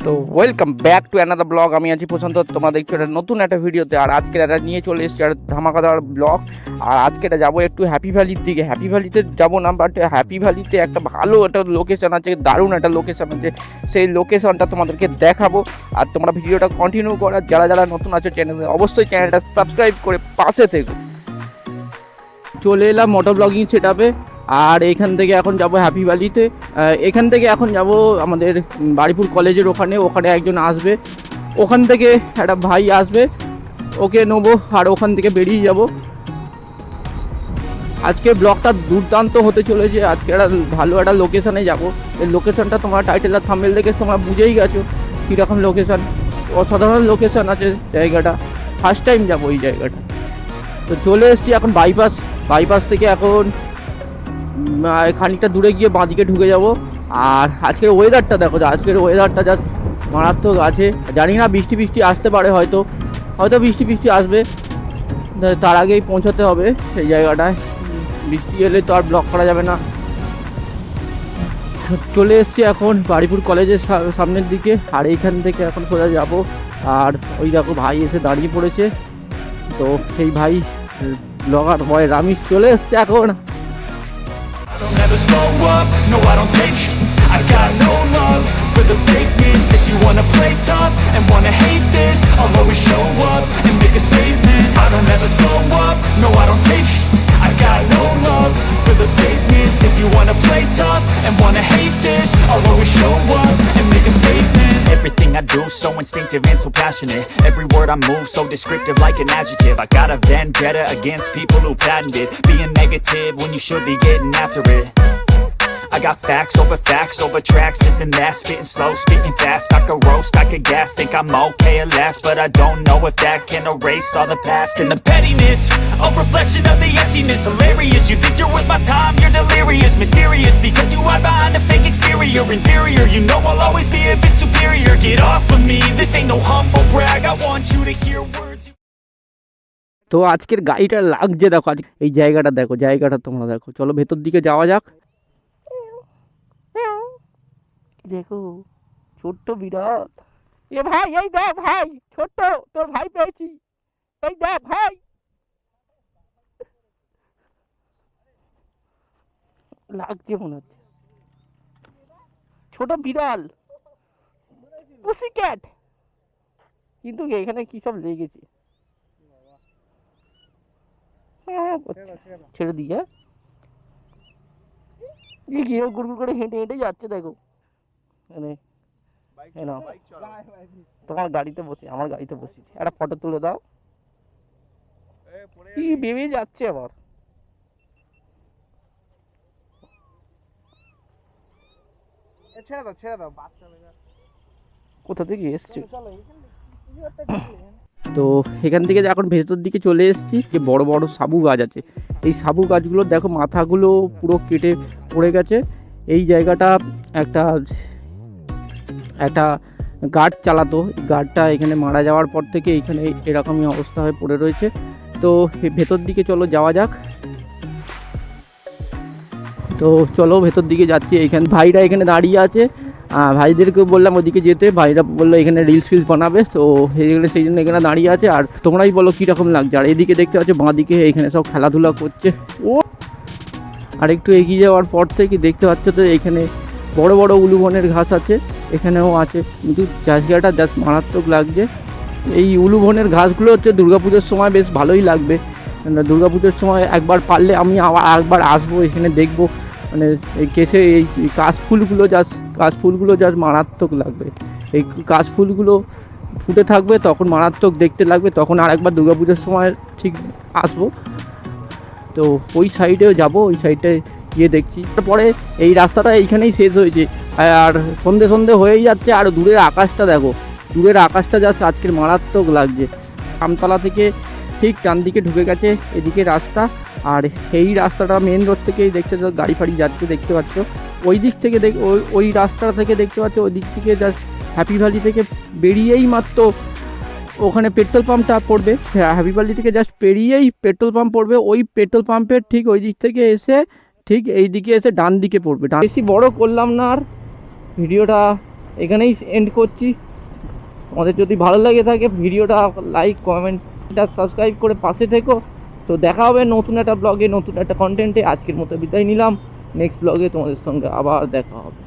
তো welcome back to another blog. আমি আছি প্রশান্ত, তোমরা দেখছো একটা নতুন একটা ভিডিওতে। আর আজকে এটা নিয়ে চলে এসেছি একটা ধামাকাদার ব্লগ। আর আজকে এটা যাবো একটু হ্যাপি ভ্যালির দিকে। হ্যাপি ভ্যালিতে যাবো না, বাট হ্যাপি ভ্যালিতে একটা ভালো একটা লোকেশন আছে, দারুণ একটা লোকেশন আছে। সেই লোকেশনটা তোমাদেরকে দেখাবো। আর তোমরা ভিডিওটা কন্টিনিউ করার যারা যারা নতুন আছো চ্যানেলে, অবশ্যই চ্যানেলটা সাবস্ক্রাইব করে পাশে থেকো। চলে এলাম মোটর ব্লগিং সেটআপে। আর এখান থেকে এখন যাব হ্যাপি ভ্যালিতে। এখান থেকে এখন যাব আমাদের বাড়িপুর কলেজের ওখানে একজন আসবে, ওখান থেকে একটা ভাই আসবে, ওকে নেবো আর ওখান থেকে বেরিয়ে যাব। আজকে ব্লগটা দুর্দান্ত হতে চলেছে। আজকে একটা ভালো একটা লোকেশানে যাব। এই লোকেশানটা তোমরা টাইটেল আর থাম্বনেল দেখে তোমরা বুঝেই গেছো কীরকম লোকেশান। অসাধারণ লোকেশান আছে জায়গাটা, ফার্স্ট টাইম যাবো এই জায়গাটা। তো চলে এসেছি এখন বাইপাস থেকে এখন খানিকটা দূরে গিয়ে বাঁদিকে ঢুকে যাব। আর আজকের ওয়েদারটা দেখো, আজকের ওয়েদারটা যা মারাত্মক আছে। জানি না বৃষ্টি আসতে পারে, হয়তো বৃষ্টি আসবে, তার আগেই পৌঁছাতে হবে সেই জায়গাটায়। বৃষ্টি এলে তো আর ব্লক করা যাবে না। চলে এসেছি এখন বাড়িপুর কলেজের সামনের দিকে। আর এইখান থেকে এখন কোথায় যাব। আর ওই দেখো ভাই এসে দাঁড়িয়ে পড়েছে। তো সেই ভাই ব্লগার বয় রামিশ চলে এসছে এখন। Don't ever slow up, no I don't take sh**. I got no love for the fakeness. If you wanna play tough and wanna hate this, I'll always show up and make a statement. I don't ever slow up, no I don't take sh**. I got no love for the fakeness. If you wanna play tough and wanna hate this, I'll always show up and make a statement. Everything I do so instinctive and so passionate. Every word I move so descriptive like an adjective. I got a vendetta against people who patented being negative when you should be getting after it. I got facts over tracks, this and that. Spitting slow, spitting fast. I could roast, I could gas. Think I'm okay at last, but I don't know if that can erase all the past. And the pettiness, a reflection of the emptiness. Hilarious, you think you're worth my time, you're delirious. Mysterious, because you hide behind a fake exterior. Inferior, you know I'll always be a bit superior. Get off of me, this ain't no humble brag. I want you to hear words. তো আজকের গাড়িটা লাগছে দেখো, আজ এই জায়গাটা দেখো, জায়গাটা তোমরা দেখো। চলো ভেতর দিকে যাওয়া যাক। দেখো ছোট্ট বিরাট, এ ভাই এই দেখ ভাই, ছোট্ট তোর ভাই পেয়েছি, এই দেখ ভাই। লাগছে মনে হচ্ছে ছোট বিড়াল, পুসি ক্যাট, কিন্তু এখানে কি সব লেগেছে। ছেড়ে দিয়ে গিয়ে গুড়গুড় করে হেঁটে হেঁটে যাচ্ছে দেখো। মানে তোমার গাড়িতে বসে, আমার গাড়িতে বসি, একটা ফটো তুলে দাও। কি ভেবে যাচ্ছে আবার। ছেড়ে দাও বাচ্চা কোথা থেকে এসছে। তো এখান থেকে এখন ভেতর দিকে চলে এসেছি। যে বড় বড় সাবু গাছ আছে, এই সাবু গাছগুলো দেখো মাথাগুলো পুরো কেটে পড়ে গেছে। এই জায়গাটা একটা গার্ড চালাতো, গার্ডটা এখানে মারা যাওয়ার পর থেকে এখানে এরকমই অবস্থা হয়ে পড়ে রয়েছে। তো ভেতর দিকে চলো যাওয়া যাক। তো চলো ভেতর দিকে যাচ্ছি। এইখানে ভাইরা এখানে দাঁড়িয়ে আছে, ভাইদেরকে বললাম ওদিকে যেতে, ভাইরা বললো এখানে রিলস বানাবে। তো সেই জন্য এখানে দাঁড়িয়ে আছে। আর তোমরাই বলো কীরকম লাগছে। আর এদিকে দেখতে পাচ্ছ বাঁদিকে এখানে সব খেলাধুলা করছে। ও আর একটু এগিয়ে যাওয়ার পর থেকে দেখতে পাচ্ছ তো এখানে বড় বড় উলুবনের ঘাস আছে, এখানেও আছে। কিন্তু জায়গাটা জাস্ট মারাত্মক লাগছে। এই উলুবনের ঘাসগুলো হচ্ছে দুর্গাপুজোর সময় বেশ ভালোই লাগবে। দুর্গাপুজোর সময় একবার পারলে আমি একবার আসবো, এখানে দেখবো। মানে এই কেসে এই কাশফুলগুলো জাস্ট মারাত্মক লাগবে। এই কাশফুলগুলো ফুটে থাকবে তখন মারাত্মক দেখতে লাগবে। তখন আর একবার দুর্গাপুজোর সময় ঠিক আসবো। তো ওই সাইডেও যাব, ওই সাইডটায় গিয়ে দেখছি। তারপরে এই রাস্তাটা এইখানেই শেষ হয়েছে। আর সন্ধে হয়েই যাচ্ছে। আর দূরের আকাশটা দেখো, দূরের আকাশটা জাস্ট আজকের মারাত্মক লাগছে। আমতলা থেকে ঠিক ডান দিকে ঢুকে গেছে এদিকে রাস্তা। আর এই রাস্তাটা মেন রোড থেকেই দেখতে গাড়ি ফাড়ি যাচ্ছে দেখতে পাচ্ছ। ওই দিক থেকে ওই রাস্তা থেকে দেখতে পাচ্ছ, ওই দিক থেকে জাস্ট হ্যাপি ভ্যালি থেকে বেরিয়েই মাত্র ওখানে পেট্রোল পাম্পটা পড়বে। হ্যাপি ভ্যালি থেকে জাস্ট পেরিয়েই পেট্রোল পাম্প পড়বে। ওই পেট্রোল পাম্পের ঠিক ওই দিক থেকে এসে ঠিক এই দিকে এসে ডান দিকে পড়বে। বেশি বড় করলাম না আর ভিডিওটা, এখানেই এন্ড করছি। তোমাদের যদি ভালো লাগে থাকে ভিডিওটা লাইক কমেন্টটা সাবস্ক্রাইব করে পাশে থেকো। তো দেখা হবে নতুন একটা ব্লগে, নতুন একটা কন্টেন্টে। আজকের মতো বিদায় নিলাম, নেক্সট ব্লগে তোমাদের সঙ্গে আবার দেখা হবে।